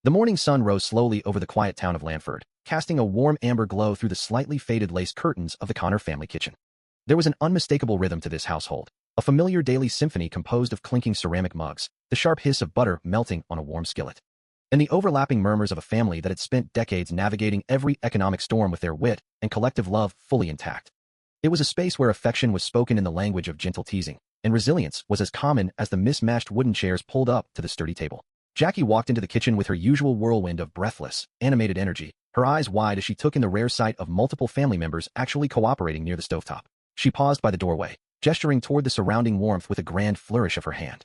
The morning sun rose slowly over the quiet town of Landford, casting a warm amber glow through the slightly faded lace curtains of the Connor family kitchen. There was an unmistakable rhythm to this household, a familiar daily symphony composed of clinking ceramic mugs, the sharp hiss of butter melting on a warm skillet, and the overlapping murmurs of a family that had spent decades navigating every economic storm with their wit and collective love fully intact. It was a space where affection was spoken in the language of gentle teasing, and resilience was as common as the mismatched wooden chairs pulled up to the sturdy table. Jackie walked into the kitchen with her usual whirlwind of breathless, animated energy, her eyes wide as she took in the rare sight of multiple family members actually cooperating near the stovetop. She paused by the doorway, gesturing toward the surrounding warmth with a grand flourish of her hand.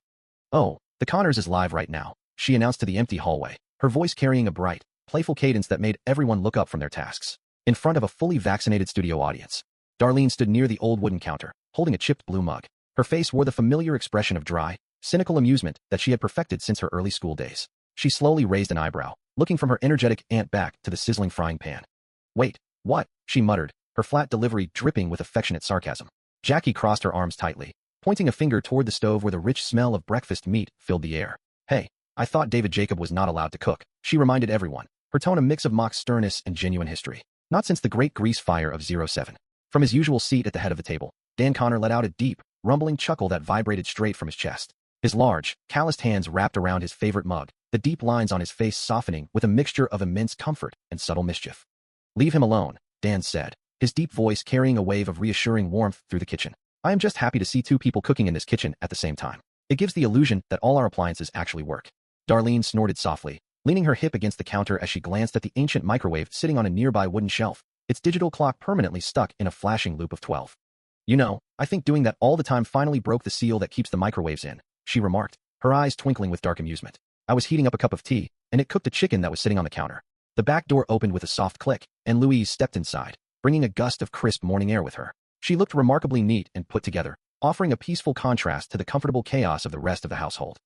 "Oh, the Connors is live right now," she announced to the empty hallway, her voice carrying a bright, playful cadence that made everyone look up from their tasks. In front of a fully vaccinated studio audience, Darlene stood near the old wooden counter, holding a chipped blue mug. Her face wore the familiar expression of dry, cynical amusement that she had perfected since her early school days. She slowly raised an eyebrow, looking from her energetic aunt back to the sizzling frying pan. "Wait, what?" she muttered, her flat delivery dripping with affectionate sarcasm. Jackie crossed her arms tightly, pointing a finger toward the stove where the rich smell of breakfast meat filled the air. "Hey, I thought David Jacob was not allowed to cook," she reminded everyone, her tone a mix of mock sternness and genuine history. "Not since the Great Grease Fire of '07. From his usual seat at the head of the table, Dan Conner let out a deep, rumbling chuckle that vibrated straight from his chest. His large, calloused hands wrapped around his favorite mug, the deep lines on his face softening with a mixture of immense comfort and subtle mischief. "Leave him alone," Dan said, his deep voice carrying a wave of reassuring warmth through the kitchen. "I am just happy to see two people cooking in this kitchen at the same time. It gives the illusion that all our appliances actually work." Darlene snorted softly, leaning her hip against the counter as she glanced at the ancient microwave sitting on a nearby wooden shelf, its digital clock permanently stuck in a flashing loop of 12. "You know, I think doing that all the time finally broke the seal that keeps the microwaves in," she remarked, her eyes twinkling with dark amusement. "I was heating up a cup of tea, and it cooked a chicken that was sitting on the counter." The back door opened with a soft click, and Louise stepped inside, bringing a gust of crisp morning air with her. She looked remarkably neat and put together, offering a peaceful contrast to the comfortable chaos of the rest of the household.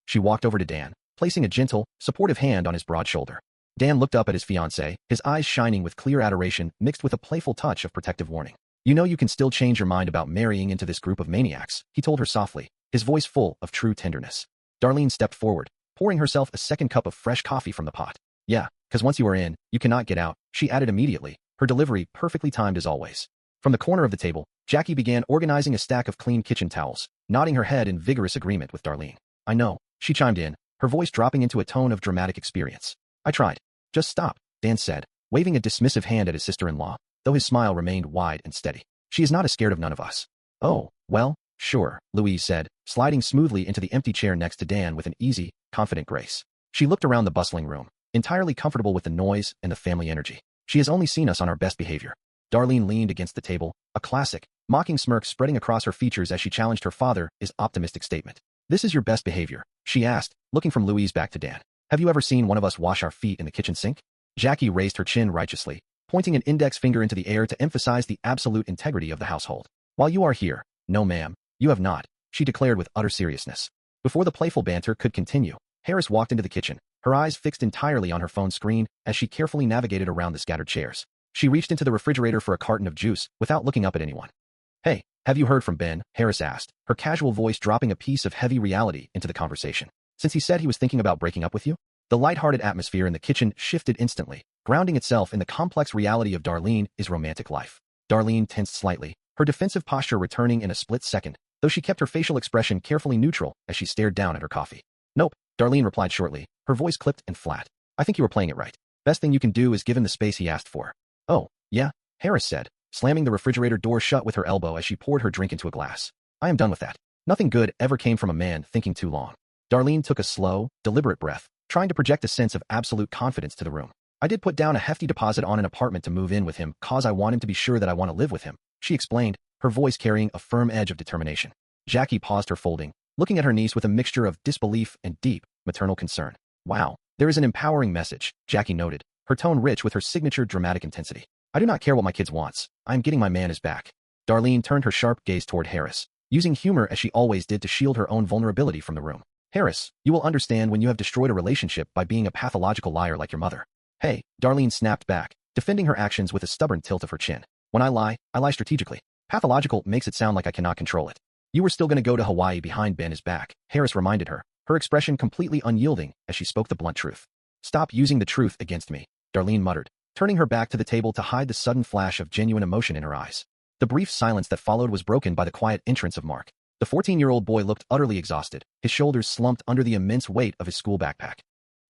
She walked over to Dan, placing a gentle, supportive hand on his broad shoulder. Dan looked up at his fiancée, his eyes shining with clear adoration mixed with a playful touch of protective warning. "You know you can still change your mind about marrying into this group of maniacs," he told her softly, his voice full of true tenderness. Darlene stepped forward, pouring herself a second cup of fresh coffee from the pot. "Yeah, 'cause once you are in, you cannot get out," she added immediately, her delivery perfectly timed as always. From the corner of the table, Jackie began organizing a stack of clean kitchen towels, nodding her head in vigorous agreement with Darlene. "I know," she chimed in, her voice dropping into a tone of dramatic experience. "I tried." "Just stop," Dan said, waving a dismissive hand at his sister-in-law, though his smile remained wide and steady. "She is not as scared of none of us." "Oh, well, sure," Louise said, sliding smoothly into the empty chair next to Dan with an easy, confident grace. She looked around the bustling room, entirely comfortable with the noise and the family energy. "She has only seen us on our best behavior." Darlene leaned against the table, a classic, mocking smirk spreading across her features as she challenged her father's optimistic statement. "This is your best behavior?" she asked, looking from Louise back to Dan. "Have you ever seen one of us wash our feet in the kitchen sink?" Jackie raised her chin righteously, pointing an index finger into the air to emphasize the absolute integrity of the household. "While you are here, no ma'am, you have not," she declared with utter seriousness. Before the playful banter could continue, Harris walked into the kitchen, her eyes fixed entirely on her phone screen as she carefully navigated around the scattered chairs. She reached into the refrigerator for a carton of juice without looking up at anyone. "Hey, have you heard from Ben?" Harris asked, her casual voice dropping a piece of heavy reality into the conversation. "Since he said he was thinking about breaking up with you?" The light-hearted atmosphere in the kitchen shifted instantly, grounding itself in the complex reality of Darlene's romantic life. Darlene tensed slightly, her defensive posture returning in a split second, though she kept her facial expression carefully neutral as she stared down at her coffee. "Nope," Darlene replied shortly, her voice clipped and flat. "I think you were playing it right. Best thing you can do is give him the space he asked for." "Oh, yeah," Harris said, slamming the refrigerator door shut with her elbow as she poured her drink into a glass. "I am done with that. Nothing good ever came from a man thinking too long." Darlene took a slow, deliberate breath, trying to project a sense of absolute confidence to the room. "I did put down a hefty deposit on an apartment to move in with him 'cause I want him to be sure that I want to live with him," she explained, her voice carrying a firm edge of determination. Jackie paused her folding, looking at her niece with a mixture of disbelief and deep, maternal concern. "Wow, there is an empowering message," Jackie noted, her tone rich with her signature dramatic intensity. "I do not care what my kids wants. I am getting my man his back." Darlene turned her sharp gaze toward Harris, using humor as she always did to shield her own vulnerability from the room. "Harris, you will understand when you have destroyed a relationship by being a pathological liar like your mother." "Hey," Darlene snapped back, defending her actions with a stubborn tilt of her chin. "When I lie strategically. Pathological makes it sound like I cannot control it." "You were still going to go to Hawaii behind Ben's back," Harris reminded her, her expression completely unyielding as she spoke the blunt truth. Stop using the truth against me, Darlene muttered, turning her back to the table to hide the sudden flash of genuine emotion in her eyes. The brief silence that followed was broken by the quiet entrance of Mark. The 14-year-old boy looked utterly exhausted, his shoulders slumped under the immense weight of his school backpack.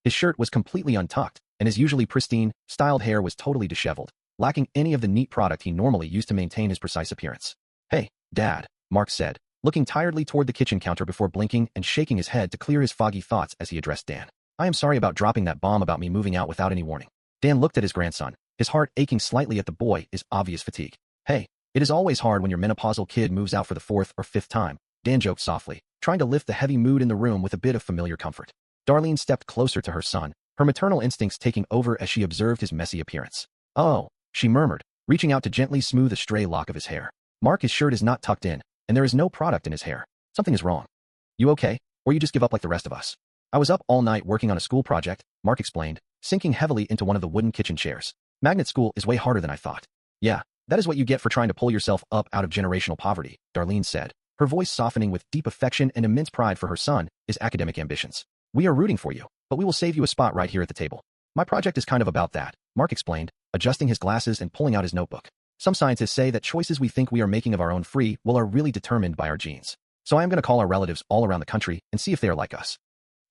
His shirt was completely untucked, and his usually pristine, styled hair was totally disheveled, lacking any of the neat product he normally used to maintain his precise appearance. "Hey, Dad," Mark said, looking tiredly toward the kitchen counter before blinking and shaking his head to clear his foggy thoughts as he addressed Dan. "I am sorry about dropping that bomb about me moving out without any warning." Dan looked at his grandson, his heart aching slightly at the boy, his obvious fatigue. "Hey, it is always hard when your menopausal kid moves out for the 4th or 5th time," Dan joked softly, trying to lift the heavy mood in the room with a bit of familiar comfort. Darlene stepped closer to her son, her maternal instincts taking over as she observed his messy appearance. "Oh," she murmured, reaching out to gently smooth a stray lock of his hair. "Mark, his shirt is not tucked in, and there is no product in his hair. Something is wrong. You okay? Or you just give up like the rest of us?" "I was up all night working on a school project," Mark explained, sinking heavily into one of the wooden kitchen chairs. "Magnet school is way harder than I thought." "Yeah, that is what you get for trying to pull yourself up out of generational poverty," Darlene said, her voice softening with deep affection and immense pride for her son, his academic ambitions. "We are rooting for you, but we will save you a spot right here at the table." "My project is kind of about that," Mark explained, adjusting his glasses and pulling out his notebook. "Some scientists say that choices we think we are making of our own free will are really determined by our genes. So I am going to call our relatives all around the country and see if they are like us."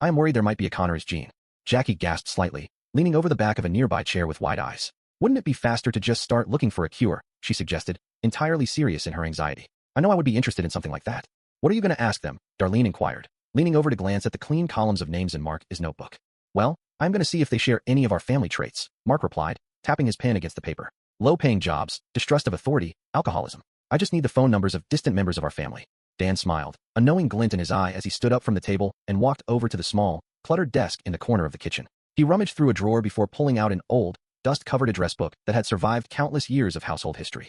"I am worried there might be a Connors gene." Jackie gasped slightly, leaning over the back of a nearby chair with wide eyes. "Wouldn't it be faster to just start looking for a cure?" she suggested, entirely serious in her anxiety. "I know I would be interested in something like that." "What are you going to ask them?" Darlene inquired, leaning over to glance at the clean columns of names in Mark's notebook. "Well, I'm going to see if they share any of our family traits," Mark replied, tapping his pen against the paper. "Low-paying jobs, distrust of authority, alcoholism. I just need the phone numbers of distant members of our family." Dan smiled, a knowing glint in his eye as he stood up from the table and walked over to the small, cluttered desk in the corner of the kitchen. He rummaged through a drawer before pulling out an old, dust-covered address book that had survived countless years of household history.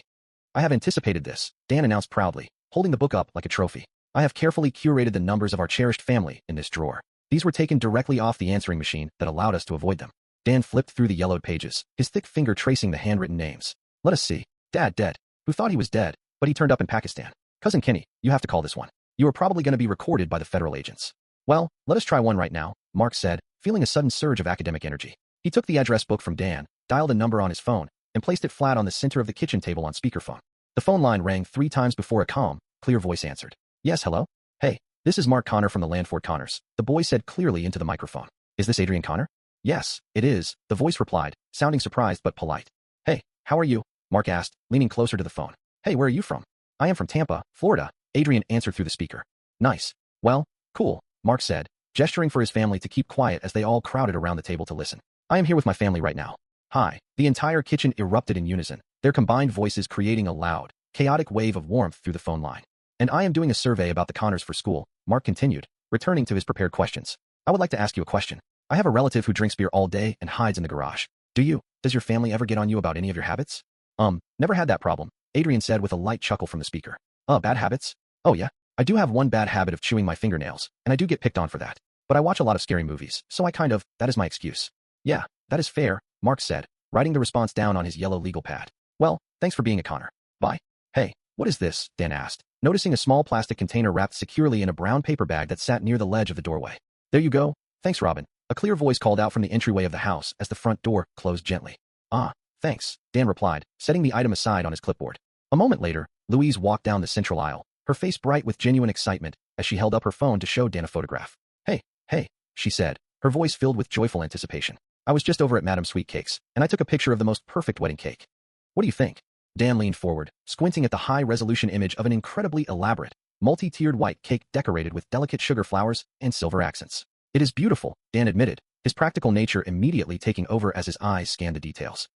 "I have anticipated this," Dan announced proudly, holding the book up like a trophy. "I have carefully curated the numbers of our cherished family in this drawer. These were taken directly off the answering machine that allowed us to avoid them." Dan flipped through the yellowed pages, his thick finger tracing the handwritten names. "Let us see. Dad dead. Who thought he was dead, but he turned up in Pakistan. Cousin Kenny, you have to call this one. You are probably going to be recorded by the federal agents." "Well, let us try one right now," Mark said, feeling a sudden surge of academic energy. He took the address book from Dan, dialed a number on his phone, and placed it flat on the center of the kitchen table on speakerphone. The phone line rang 3 times before a calm, clear voice answered. "Yes, hello? Hey, this is Mark Conner from the Landford Connors," the boy said clearly into the microphone. "Is this Adrian Conner?" "Yes, it is," the voice replied, sounding surprised but polite. "Hey, how are you?" Mark asked, leaning closer to the phone. "Hey, where are you from?" "I am from Tampa, Florida," Adrian answered through the speaker. "Nice. Well, cool," Mark said, gesturing for his family to keep quiet as they all crowded around the table to listen. "I am here with my family right now." "Hi." The entire kitchen erupted in unison, their combined voices creating a loud, chaotic wave of warmth through the phone line. "And I am doing a survey about the Connors for school," Mark continued, returning to his prepared questions. "I would like to ask you a question. I have a relative who drinks beer all day and hides in the garage. Do you? Does your family ever get on you about any of your habits?" Never had that problem," Adrian said with a light chuckle from the speaker. Bad habits? Oh yeah, I do have one bad habit of chewing my fingernails, and I do get picked on for that. But I watch a lot of scary movies, so that is my excuse." "Yeah, that is fair," Mark said, writing the response down on his yellow legal pad. "Well, thanks for being a Connor. Bye." "Hey, what is this?" Dan asked, noticing a small plastic container wrapped securely in a brown paper bag that sat near the ledge of the doorway. "There you go. Thanks, Robin," a clear voice called out from the entryway of the house as the front door closed gently. "Ah, thanks," Dan replied, setting the item aside on his clipboard. A moment later, Louise walked down the central aisle, her face bright with genuine excitement as she held up her phone to show Dan a photograph. Hey, she said, her voice filled with joyful anticipation. "I was just over at Madame Sweet Cakes, and I took a picture of the most perfect wedding cake. What do you think?" Dan leaned forward, squinting at the high-resolution image of an incredibly elaborate, multi-tiered white cake decorated with delicate sugar flowers and silver accents. "It is beautiful," Dan admitted, his practical nature immediately taking over as his eyes scanned the details.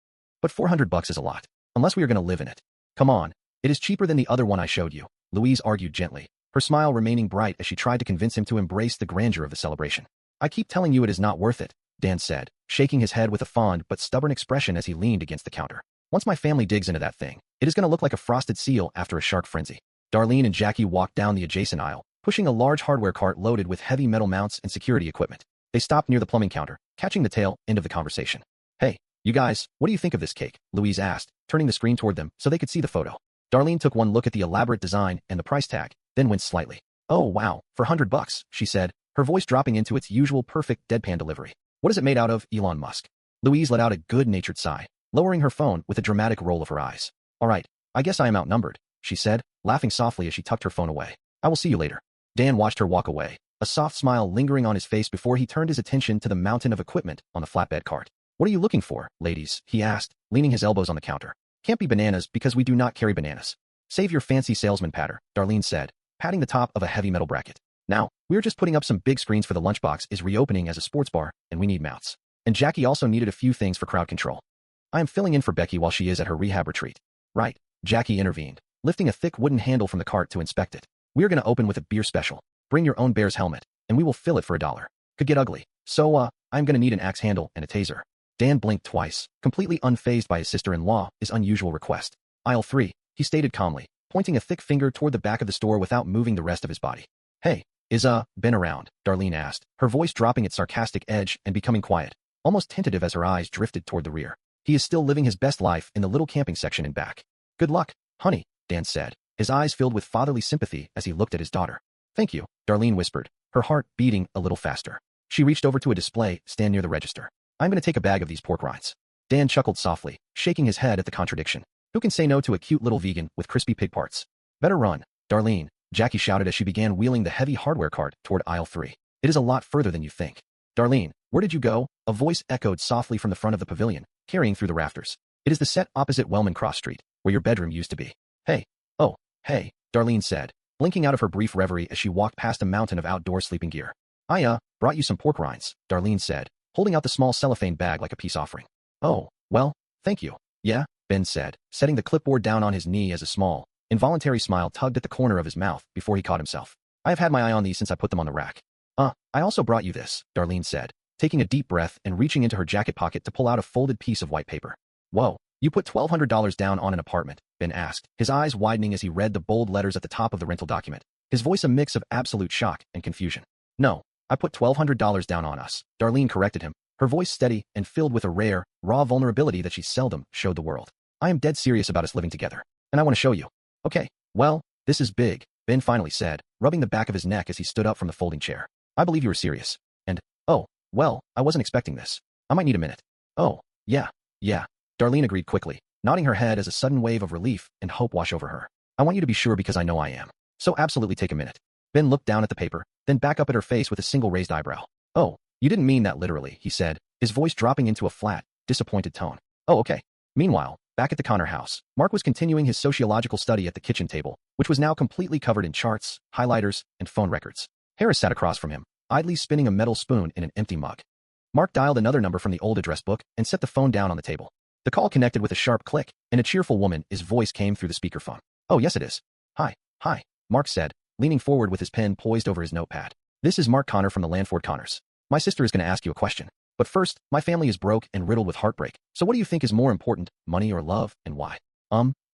"But $400 is a lot, unless we are going to live in it." "Come on, it is cheaper than the other one I showed you," Louise argued gently, her smile remaining bright as she tried to convince him to embrace the grandeur of the celebration. "I keep telling you it is not worth it," Dan said, shaking his head with a fond but stubborn expression as he leaned against the counter. "Once my family digs into that thing, it is going to look like a frosted seal after a shark frenzy." Darlene and Jackie walked down the adjacent aisle, pushing a large hardware cart loaded with heavy metal mounts and security equipment. They stopped near the plumbing counter, catching the tail end of the conversation. "Hey, you guys, what do you think of this cake?" Louise asked, turning the screen toward them so they could see the photo. Darlene took one look at the elaborate design and the price tag, then winced slightly. "Oh wow, for $100, she said, her voice dropping into its usual perfect deadpan delivery. "What What is it made out of, Elon Musk? Louise let out a good-natured sigh, lowering her phone with a dramatic roll of her eyes. All right, I guess I am outnumbered, she said, laughing softly as she tucked her phone away. I will see you later. Dan watched her walk away, a soft smile lingering on his face before he turned his attention to the mountain of equipment on the flatbed cart. What are you looking for, ladies? He asked, leaning his elbows on the counter. Can't be bananas because we do not carry bananas. Save your fancy salesman patter, Darlene said, patting the top of a heavy metal bracket. Now, we're just putting up some big screens for the lunchbox is reopening as a sports bar, and we need mounts. And Jackie also needed a few things for crowd control. I am filling in for Becky while she is at her rehab retreat. Right, Jackie intervened, lifting a thick wooden handle from the cart to inspect it. We're gonna open with a beer special. Bring your own Bears helmet, and we will fill it for $1. Could get ugly. So, I'm gonna need an axe handle and a taser. Dan blinked twice, completely unfazed by his sister-in-law's unusual request. Aisle 3, he stated calmly, pointing a thick finger toward the back of the store without moving the rest of his body. Hey, is, Ben around? Darlene asked, her voice dropping its sarcastic edge and becoming quiet, almost tentative as her eyes drifted toward the rear. He is still living his best life in the little camping section in back. Good luck, honey, Dan said, his eyes filled with fatherly sympathy as he looked at his daughter. Thank you, Darlene whispered, her heart beating a little faster. She reached over to a display stand near the register. I'm going to take a bag of these pork rinds. Dan chuckled softly, shaking his head at the contradiction. Who can say no to a cute little vegan with crispy pig parts? Better run, Darlene, Jackie shouted as she began wheeling the heavy hardware cart toward aisle 3. It is a lot further than you think. Darlene, where did you go? A voice echoed softly from the front of the pavilion, carrying through the rafters. It is the set opposite Wellman Cross Street, where your bedroom used to be. Hey. Oh, hey, Darlene said, blinking out of her brief reverie as she walked past a mountain of outdoor sleeping gear. I, brought you some pork rinds, Darlene said, holding out the small cellophane bag like a peace offering. Oh, well, thank you. Yeah, Ben said, setting the clipboard down on his knee as a small, involuntary smile tugged at the corner of his mouth before he caught himself. I have had my eye on these since I put them on the rack. I also brought you this, Darlene said, taking a deep breath and reaching into her jacket pocket to pull out a folded piece of white paper. Whoa, you put $1,200 down on an apartment, Ben asked, his eyes widening as he read the bold letters at the top of the rental document, his voice a mix of absolute shock and confusion. No, I put $1,200 down on us, Darlene corrected him, her voice steady and filled with a rare, raw vulnerability that she seldom showed the world. I am dead serious about us living together, and I want to show you. Okay, well, this is big, Ben finally said, rubbing the back of his neck as he stood up from the folding chair. I believe you were serious. And, oh, well, I wasn't expecting this. I might need a minute. Oh, yeah, Darlene agreed quickly, nodding her head as a sudden wave of relief and hope washed over her. I want you to be sure because I know I am. So absolutely take a minute. Ben looked down at the paper, then back up at her face with a single raised eyebrow. Oh, you didn't mean that literally, he said, his voice dropping into a flat, disappointed tone. Oh, okay. Meanwhile, back at the Connor house, Mark was continuing his sociological study at the kitchen table, which was now completely covered in charts, highlighters, and phone records. Harris sat across from him, idly spinning a metal spoon in an empty mug. Mark dialed another number from the old address book and set the phone down on the table. The call connected with a sharp click, and a cheerful woman's voice came through the speakerphone. Oh, yes it is. Hi, Mark said, leaning forward with his pen poised over his notepad. This is Mark Conner from the Landford Connors. My sister is going to ask you a question. But first, my family is broke and riddled with heartbreak. So what do you think is more important, money or love, and why?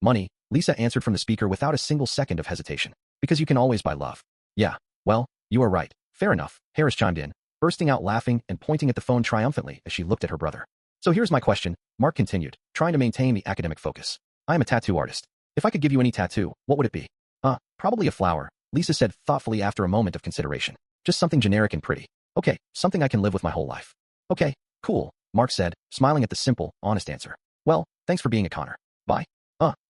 Money, Lisa answered from the speaker without a single second of hesitation. Because you can always buy love. Yeah, well, you are right. Fair enough, Harris chimed in, bursting out laughing and pointing at the phone triumphantly as she looked at her brother. So here's my question, Mark continued, trying to maintain the academic focus. I am a tattoo artist. If I could give you any tattoo, what would it be? Probably a flower, Lisa said thoughtfully after a moment of consideration. Just something generic and pretty. Okay, something I can live with my whole life. Okay, cool, Mark said, smiling at the simple, honest answer. Well, thanks for being a Connor. Bye.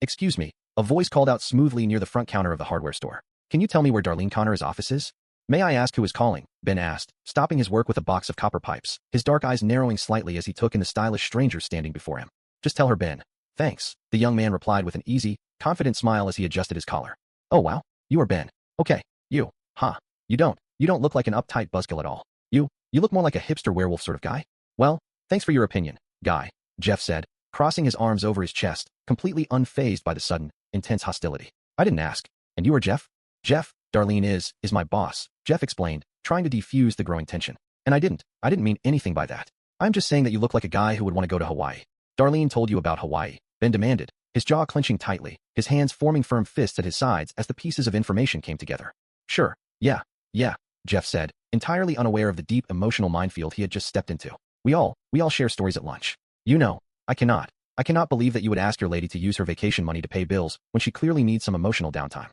Excuse me, a voice called out smoothly near the front counter of the hardware store. Can you tell me where Darlene Connor's office is? May I ask who is calling? Ben asked, stopping his work with a box of copper pipes, his dark eyes narrowing slightly as he took in the stylish stranger standing before him. Just tell her Ben. Thanks, the young man replied with an easy, confident smile as he adjusted his collar. Oh wow, you are Ben. Okay, you, You don't look like an uptight buzzkill at all. You look more like a hipster werewolf sort of guy. Well, thanks for your opinion, guy, Jeff said, crossing his arms over his chest, completely unfazed by the sudden, intense hostility. I didn't ask. And you are Jeff? Jeff, Darlene is my boss, Jeff explained, trying to defuse the growing tension. And I didn't mean anything by that. I'm just saying that you look like a guy who would want to go to Hawaii. Darlene told you about Hawaii, Ben demanded, his jaw clenching tightly, his hands forming firm fists at his sides as the pieces of information came together. Sure, yeah, Jeff said, entirely unaware of the deep emotional minefield he had just stepped into. We all share stories at lunch. You know, I cannot believe that you would ask your lady to use her vacation money to pay bills when she clearly needs some emotional downtime.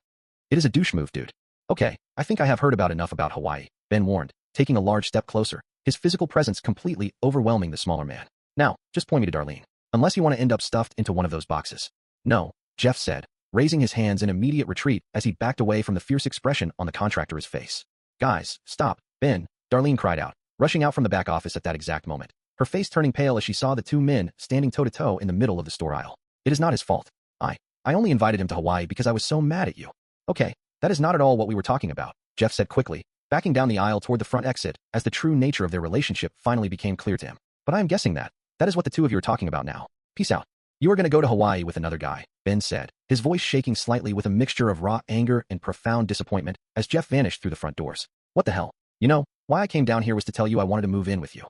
It is a douche move, dude. Okay, I think I have heard about enough about Hawaii, Ben warned, taking a large step closer, his physical presence completely overwhelming the smaller man. Now, just point me to Darlene. Unless you want to end up stuffed into one of those boxes. No, Jeff said, raising his hands in immediate retreat as he backed away from the fierce expression on the contractor's face. Guys, stop, Ben, Darlene cried out, rushing out from the back office at that exact moment, her face turning pale as she saw the two men standing toe-to-toe in the middle of the store aisle. It is not his fault. I only invited him to Hawaii because I was so mad at you. Okay, that is not at all what we were talking about, Jeff said quickly, backing down the aisle toward the front exit as the true nature of their relationship finally became clear to him. But I am guessing that is what the two of you are talking about now. Peace out. You are going to go to Hawaii with another guy, Ben said, his voice shaking slightly with a mixture of raw anger and profound disappointment as Jeff vanished through the front doors. What the hell? You know, why I came down here was to tell you I wanted to move in with you.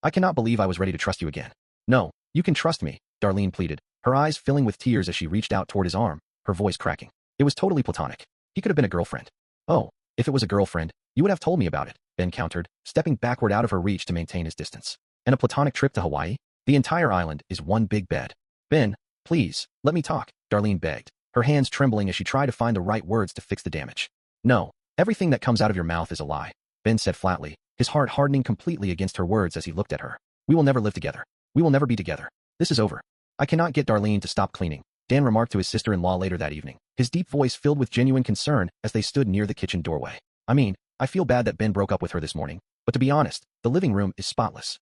I cannot believe I was ready to trust you again. No, you can trust me, Darlene pleaded, her eyes filling with tears as she reached out toward his arm, her voice cracking. It was totally platonic. He could have been a girlfriend. Oh, if it was a girlfriend, you would have told me about it, Ben countered, stepping backward out of her reach to maintain his distance. And a platonic trip to Hawaii? The entire island is one big bed. Ben, please, let me talk, Darlene begged, her hands trembling as she tried to find the right words to fix the damage. No, everything that comes out of your mouth is a lie, Ben said flatly, his heart hardening completely against her words as he looked at her. We will never live together. We will never be together. This is over. I cannot get Darlene to stop cleaning, Dan remarked to his sister-in-law later that evening, his deep voice filled with genuine concern as they stood near the kitchen doorway. I mean, I feel bad that Ben broke up with her this morning, but to be honest, the living room is spotless.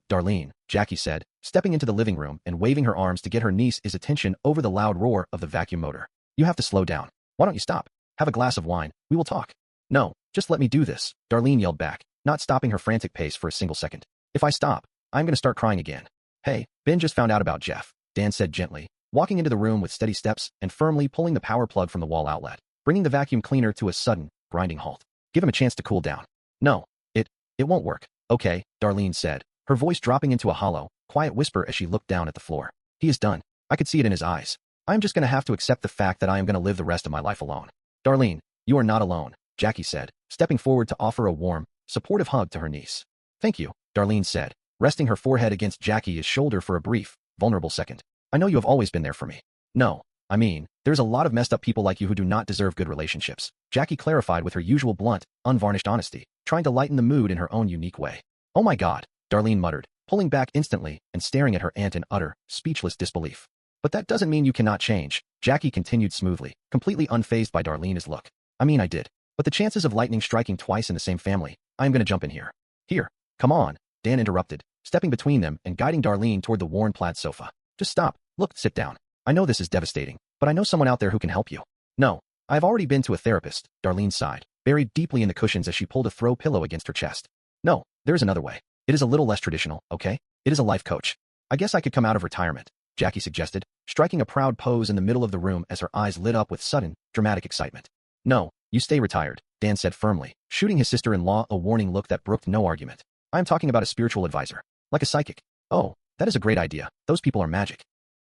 Darlene, Jackie said, stepping into the living room and waving her arms to get her niece's attention over the loud roar of the vacuum motor. You have to slow down. Why don't you stop? Have a glass of wine. We will talk. No, just let me do this, Darlene yelled back, not stopping her frantic pace for a single second. If I stop, I'm going to start crying again. Hey, Ben just found out about Jeff, Dan said gently, walking into the room with steady steps and firmly pulling the power plug from the wall outlet, bringing the vacuum cleaner to a sudden, grinding halt. Give him a chance to cool down. No, it won't work. Okay, Darlene said, her voice dropping into a hollow, quiet whisper as she looked down at the floor. He is done. I could see it in his eyes. I am just going to have to accept the fact that I am going to live the rest of my life alone. Darlene, you are not alone, Jackie said, stepping forward to offer a warm, supportive hug to her niece. Thank you, Darlene said, resting her forehead against Jackie's shoulder for a brief, vulnerable second. I know you have always been there for me. No, I mean, there's a lot of messed up people like you who do not deserve good relationships, Jackie clarified with her usual blunt, unvarnished honesty, trying to lighten the mood in her own unique way. Oh my God, Darlene muttered, pulling back instantly and staring at her aunt in utter, speechless disbelief. But that doesn't mean you cannot change, Jackie continued smoothly, completely unfazed by Darlene's look. I mean I did. But the chances of lightning striking twice in the same family, I'm going to jump in here. Here, come on, Dan interrupted, stepping between them and guiding Darlene toward the worn plaid sofa. Just stop, look, sit down. I know this is devastating, but I know someone out there who can help you. No, I've already been to a therapist, Darlene sighed, buried deeply in the cushions as she pulled a throw pillow against her chest. No, there is another way. It is a little less traditional, okay? It is a life coach. I guess I could come out of retirement, Jackie suggested, striking a proud pose in the middle of the room as her eyes lit up with sudden, dramatic excitement. No, you stay retired, Dan said firmly, shooting his sister-in-law a warning look that brooked no argument. I am talking about a spiritual advisor, like a psychic. Oh, that is a great idea. Those people are magic.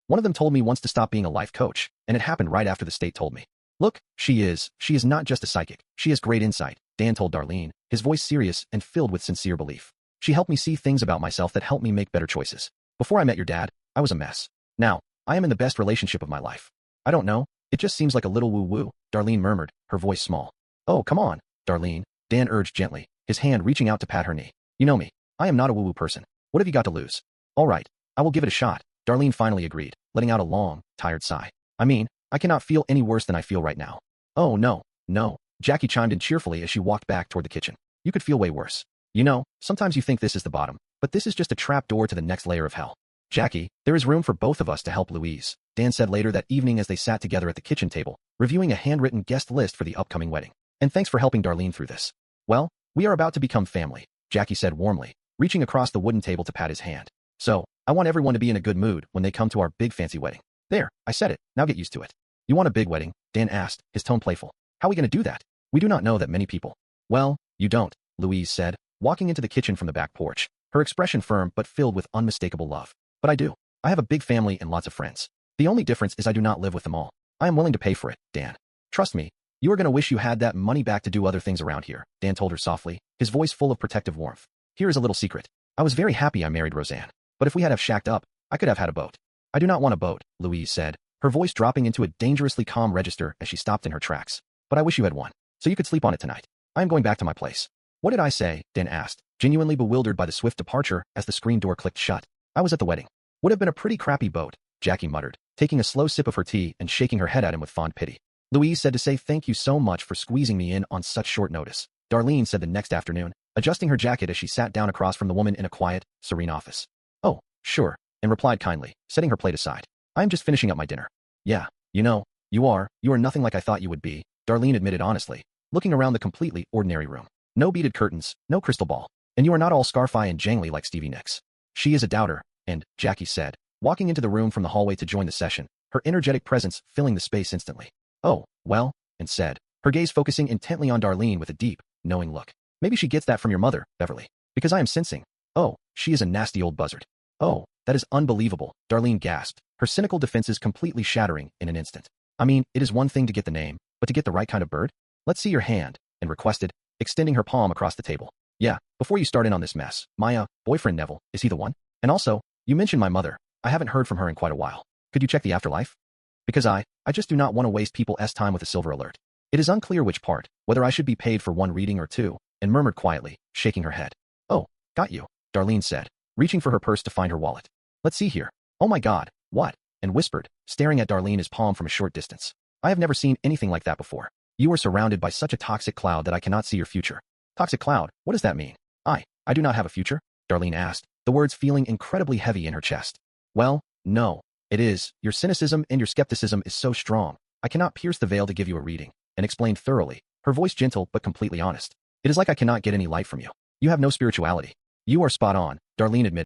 One of them told me once to stop being a life coach, and it happened right after the state told me. Look, she is not just a psychic. She has great insight, Dan told Darlene, his voice serious and filled with sincere belief. She helped me see things about myself that helped me make better choices. Before I met your dad, I was a mess. Now, I am in the best relationship of my life. I don't know, it just seems like a little woo-woo, Darlene murmured, her voice small. Oh, come on, Darlene, Dan urged gently, his hand reaching out to pat her knee. You know me, I am not a woo-woo person. What have you got to lose? All right, I will give it a shot, Darlene finally agreed, letting out a long, tired sigh. I mean, I cannot feel any worse than I feel right now. Oh no, Jackie chimed in cheerfully as she walked back toward the kitchen. You could feel way worse. You know, sometimes you think this is the bottom, but this is just a trap door to the next layer of hell. Jackie, there is room for both of us to help Louise, Dan said later that evening as they sat together at the kitchen table, reviewing a handwritten guest list for the upcoming wedding. And thanks for helping Darlene through this. Well, we are about to become family, Jackie said warmly, reaching across the wooden table to pat his hand. So, I want everyone to be in a good mood when they come to our big fancy wedding. There, I said it, now get used to it. You want a big wedding? Dan asked, his tone playful. How are we going to do that? We do not know that many people. Well, you don't, Louise said, walking into the kitchen from the back porch, her expression firm but filled with unmistakable love. But I do. I have a big family and lots of friends. The only difference is I do not live with them all. I am willing to pay for it, Dan. Trust me, you are going to wish you had that money back to do other things around here, Dan told her softly, his voice full of protective warmth. Here is a little secret. I was very happy I married Roseanne. But if we had shacked up, I could have had a boat. I do not want a boat, Louise said, her voice dropping into a dangerously calm register as she stopped in her tracks. But I wish you had one, so you could sleep on it tonight. I am going back to my place. What did I say? Dan asked, genuinely bewildered by the swift departure as the screen door clicked shut. I was at the wedding. Would have been a pretty crappy boat, Jackie muttered, taking a slow sip of her tea and shaking her head at him with fond pity. Louise said to say thank you so much for squeezing me in on such short notice, Darlene said the next afternoon, adjusting her jacket as she sat down across from the woman in a quiet, serene office. Oh, sure, and replied kindly, setting her plate aside. I'm just finishing up my dinner. Yeah, you are nothing like I thought you would be, Darlene admitted honestly, looking around the completely ordinary room. No beaded curtains, no crystal ball, and you are not all scarfy and jangly like Stevie Nicks. She is a doubter, and, Jackie said, walking into the room from the hallway to join the session, her energetic presence filling the space instantly. Oh, well, and said, her gaze focusing intently on Darlene with a deep, knowing look. Maybe she gets that from your mother, Beverly, because I am sensing. Oh, she is a nasty old buzzard. Oh, that is unbelievable, Darlene gasped, her cynical defenses completely shattering in an instant. I mean, it is one thing to get the name, but to get the right kind of bird? Let's see your hand, and requested, extending her palm across the table. Yeah, before you start in on this mess, my, boyfriend Neville, is he the one? And also, you mentioned my mother. I haven't heard from her in quite a while. Could you check the afterlife? Because I just do not want to waste people's time with a silver alert. It is unclear which part, whether I should be paid for one reading or two, and murmured quietly, shaking her head. Oh, got you, Darlene said, reaching for her purse to find her wallet. Let's see here. Oh my God, what? And whispered, staring at Darlene's palm from a short distance. I have never seen anything like that before. You are surrounded by such a toxic cloud that I cannot see your future. Toxic cloud, what does that mean? I do not have a future? Darlene asked, the words feeling incredibly heavy in her chest. Well, no. It is. Your cynicism and your skepticism is so strong. I cannot pierce the veil to give you a reading, and explained thoroughly, her voice gentle but completely honest. It is like I cannot get any light from you. You have no spirituality. You are spot on, Darlene admitted.